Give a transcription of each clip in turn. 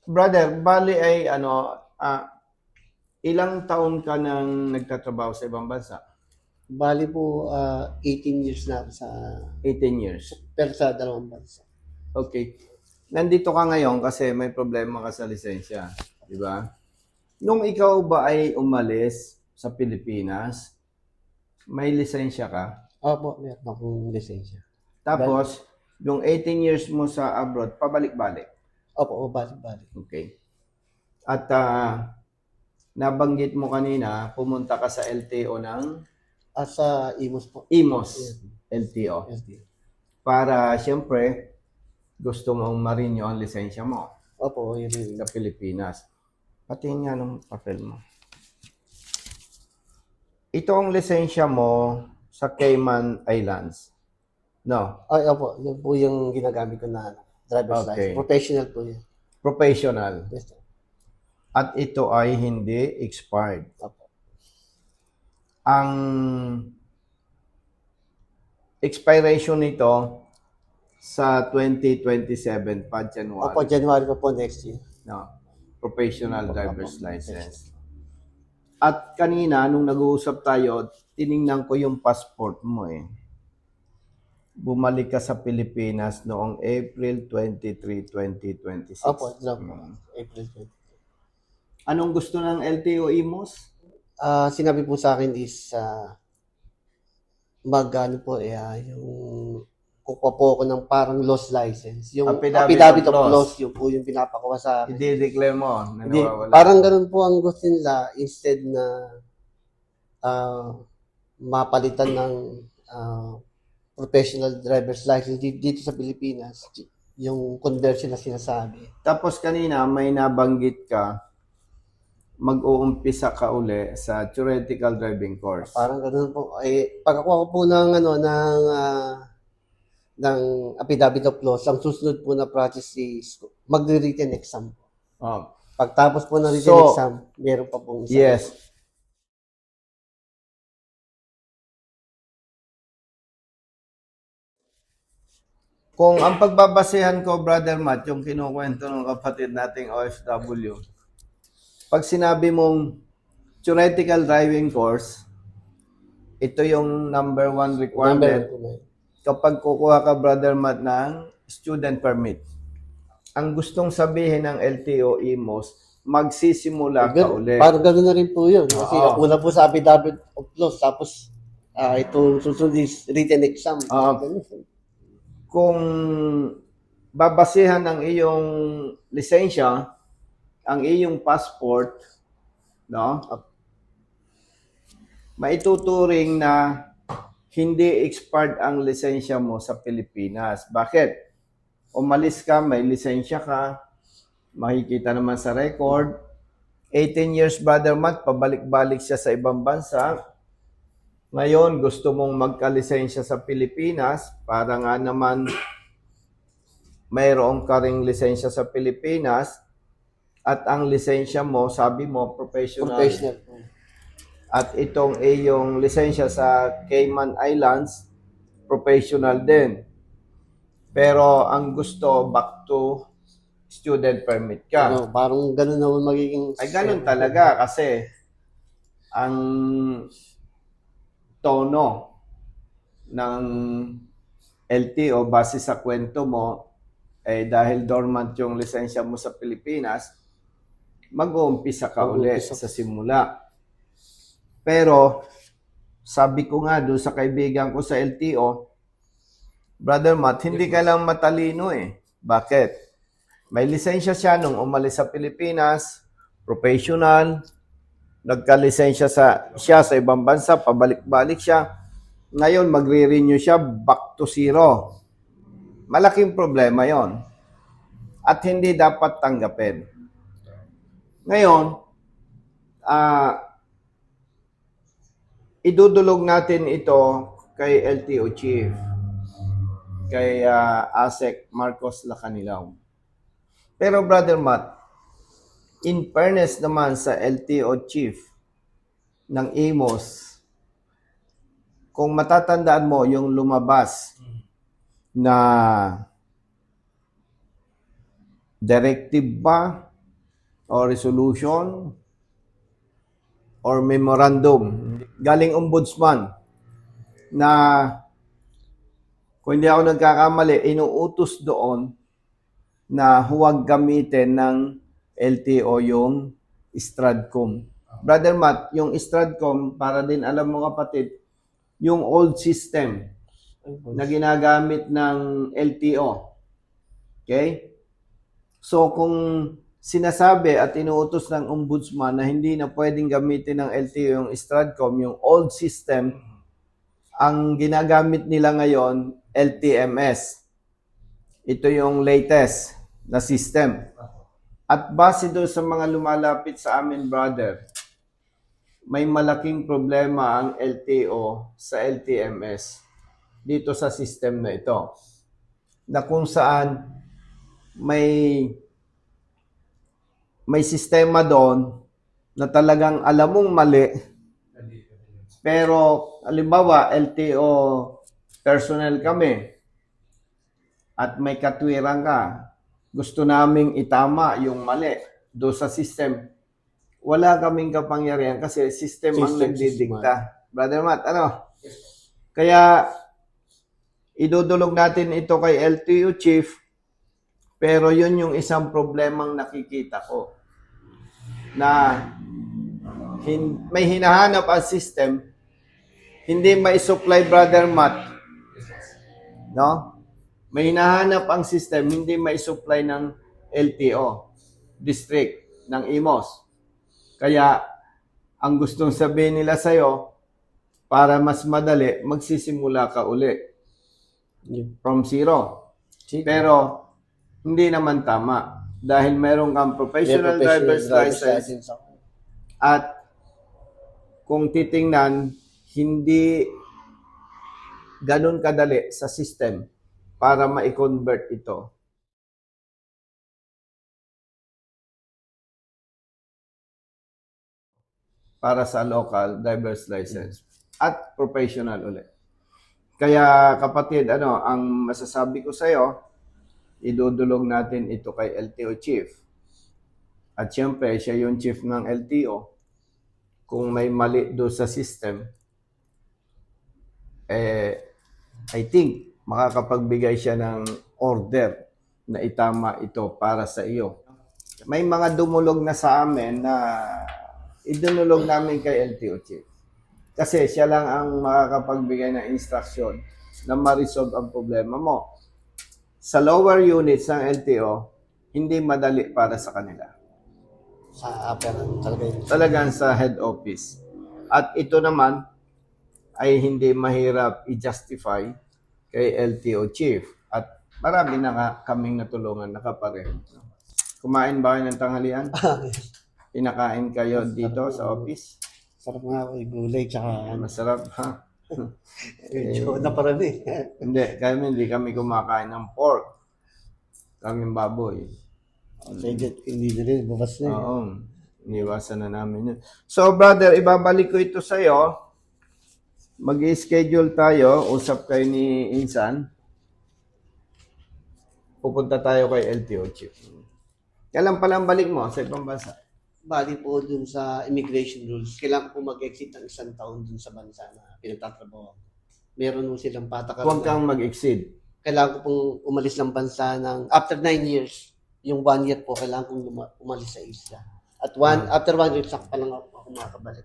Brother, bali ay ilang taon ka nang nagtatrabaho sa ibang bansa? Bali po, 18 years na ako sa 18 years. pero sa dalawang bansa. Okay. Nandito ka ngayon kasi may problema ka sa lisensya, di ba? Nung ikaw ba ay umalis sa Pilipinas, may lisensya ka. Opo, meron akong lisensya. Bali, Tapos, yung 18 years mo sa abroad, pabalik-balik. opo, bali. Okay. At nabanggit mo kanina, pumunta ka sa LTO ng Sa Imus po. IMOS Yes, LTO. SD. Para, siyempre, gusto mong ma-renew ang lisensya mo Opo, yun yun. sa Pilipinas. Pati nga ng papel mo. Ito ang lisensya mo sa Cayman Islands. No? Ay, opo, yun po yung ginagamit ko na driver's license. Okay. Professional po yun. Professional. Yes, sir. At ito ay hindi expired. Opo. Ang expiration nito sa 2027 pa, Opo, January. January po next year. No? Professional Opo, driver's opo. license. At kanina, nung nag-uusap tayo, tiningnan ko yung passport mo eh. Bumalik ka sa Pilipinas noong April 23, 2026. Opo, drop po. April 20. Anong gusto ng LTO IMOS? Sinabi po sa akin is ano po yung kukuha po ako ng parang loss license. Yung affidavit of loss, yung po yung pinapakuha sa akin. I-declare mo na Hindi, nawawala. parang ganun po ang gusto nila instead na mapalitan ng professional driver's license dito sa Pilipinas, yung conversion na sinasabi. Tapos kanina may nabanggit ka, mag-uumpisa ka uli sa theoretical driving course. Parang ganun po. Pagkakuha ko po ng affidavit of loss, ang susunod po na process is magre-written exam. Oh. Pagtapos po ng written So, exam, meron pa pong isa. Yes. Kung ang pagbabasehan ko, Brother Matt, yung kinukwento ng kapatid nating OFW, pag sinabi mong theoretical driving course, ito yung number 1 requirement kapag kukuha ka, Brother Matt, ng student permit. Ang gustong sabihin ng LTO IMOS, magsisimula ka ulit. Parang gano'n na rin po yun. Kasi Oo. una po sa affidavit of loss, tapos ito susunod is written exam. Kung babasihan ng iyong lisensya, ang iyong passport, no? Maituturing na hindi expired ang lisensya mo sa Pilipinas. Bakit? Umalis ka, may lisensya ka, makikita naman sa record, 18 years, Brother Matt, pabalik-balik siya sa ibang bansa. Ngayon, gusto mong magka-lisensya sa Pilipinas para nga naman mayroong ka ring lisensya sa Pilipinas at ang lisensya mo, sabi mo, professional. At itong iyong lisensya sa Cayman Islands, professional din. Pero ang gusto, back to student permit ka. Parang ganun naman magiging... Ay, ganun talaga kasi ang tono ng LTO base sa kwento mo, dahil dormant yung lisensya mo sa Pilipinas, mag-uumpisa ka ulit sa simula. Pero, sabi ko nga doon sa kaibigan ko sa LTO, Brother Matt, hindi ka lang matalino eh. Bakit? May lisensya siya nung umalis sa Pilipinas, professional, nagka-lisensya siya sa ibang bansa, pabalik-balik siya. Ngayon, magre-renew siya back to zero. Malaking problema yon. At hindi dapat tanggapin. Ngayon, idudulog natin ito kay LTO Chief, kay ASEC Marcos Lacanilaw. Pero Brother Matt, in fairness naman sa LTO Chief ng IMOS, kung matatandaan mo yung lumabas na directive ba o resolution or memorandum galing ombudsman na kung hindi ako nagkakamali, inuutos doon na huwag gamitin ng LTO yung Stratcom. Brother Matt, yung Stratcom, para din alam mo kapatid, yung old system na ginagamit ng LTO. Okay? So kung sinasabi at inuutos ng ombudsman na hindi na pwedeng gamitin ng LTO yung Stratcom, yung old system, ang ginagamit nila ngayon, LTMS. Ito yung latest na system. At base doon sa mga lumalapit sa amin, brother, may malaking problema ang LTO sa LTMS dito sa system na ito. Na kung saan may sistema doon na talagang alam mong mali, pero halimbawa LTO personnel kami at may katwiran ka, gusto naming itama yung mali doon sa system, wala kaming kapangyarihan kasi system ang nagdidikta. Brother Matt, ano? Kaya idudulog natin ito kay LTO chief, pero yun yung isang problemang nakikita ko na may hinahanap ang system, hindi mai-supply, Brother Matt. No? May hinahanap ang system, hindi mai-supply ng LTO, district, ng IMOS. Kaya, ang gustong sabihin nila sa'yo, para mas madali, magsisimula ka uli. From zero. Pero, hindi naman tama. Dahil meron kang professional driver's license. At, kung titingnan, hindi ganun kadali sa system para ma-convert ito. Para sa local driver's license at professional ulit. Kaya kapatid, ang masasabi ko sa iyo, idudulog natin ito kay LTO chief. At siyempre, siya yung chief ng LTO. Kung may mali do sa system, I think makakapagbigay siya ng order na itama ito para sa iyo. May mga dumulog na sa amin na idunulog namin kay LTO chief. Kasi siya lang ang makakapagbigay ng instruction na ma-resolve ang problema mo. Sa lower units ng LTO, hindi madali para sa kanila. Sa upper talagang sa head office. At ito naman ay hindi mahirap i-justify kay LTO chief. At marami na kaming natulungan, nakapareho. Kumain ba kayo ng tanghalian? Pinakain kayo dito sa office? Sarap nga ako, gulay, tsaka masarap, ha? medyo naparami. Hindi kami kumakain ng pork. Kaming baboy. Hindi na rin, bukas na. Oo, iniwasan na namin yun. So, brother, ibabalik ko ito sa'yo. Mag-i-schedule tayo, usap kayo ni Insan. Pupunta tayo kay LTO chief. Kailan palang balik mo sa ibang bansa? Bali po dun sa immigration rules, kailangan po mag-exit ng 1 taon dun sa bansa na pinagtatrabaho. Meron po silang patakaran. Huwag kang mag-exceed. Kailangan ko pong umalis ng bansa ng after 9 years. Yung 1 year po, kailangan kong umalis sa isla. At after 1 year, sakto pa lang ako makakabalik.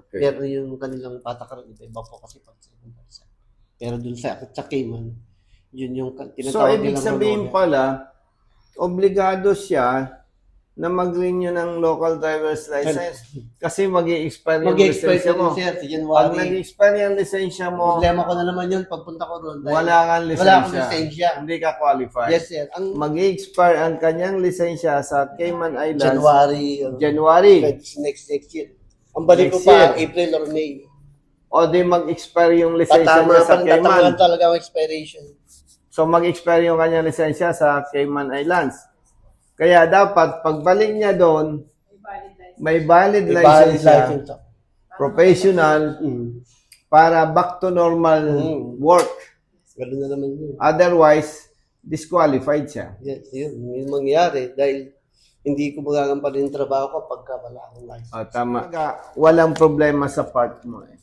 Okay. Pero yung kanilang patakaran, iba po kasi pag sa ibang bansa. Pero dun sa Cayman, yun yung tinatawag nilang. So, ibig sabihin pala, obligado siya na mag-renew ng local driver's license kasi mag-i-expire yung lisensya mo. Pag nag-expire yung lisensya mo, problema ko na naman yun pagpunta ko doon. Wala kang lisensya. Hindi ka qualified. Yes, sir. Mag-i-expire ang kanyang lisensya sa Cayman Islands. January. Next year. Ang balik ko pa, April or May. O di mag-expire yung lisensya niya sa Cayman. Tatamaan talaga ang expiration. So mag-expire yung kanyang lisensya sa Cayman Islands. Kaya dapat, pagbalik niya doon, may valid license siya, professional, para back to normal work. Ganun na naman yun. Otherwise, disqualified siya. Yes, yun. Yung mangyayari dahil hindi ko magagampanan yung trabaho ko pagka wala akong license. Tama. Walang problema sa part mo eh.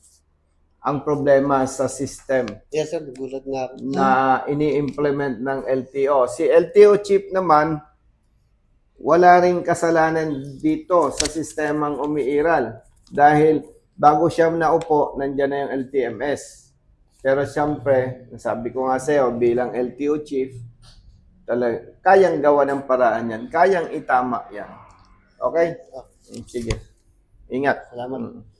Ang problema sa system Yes sir, nagulat nga ako. na ini-implement ng LTO. Si LTO chief naman, wala ring kasalanan dito sa sistemang umiiral dahil bago siya naupo, nandiyan na yung LTMS. Pero siyempre, sabi ko nga sa'yo, bilang LTO chief, kayang gawa ng paraan yan. Kayang itama yan. Okay? Sige. Ingat. Salamat.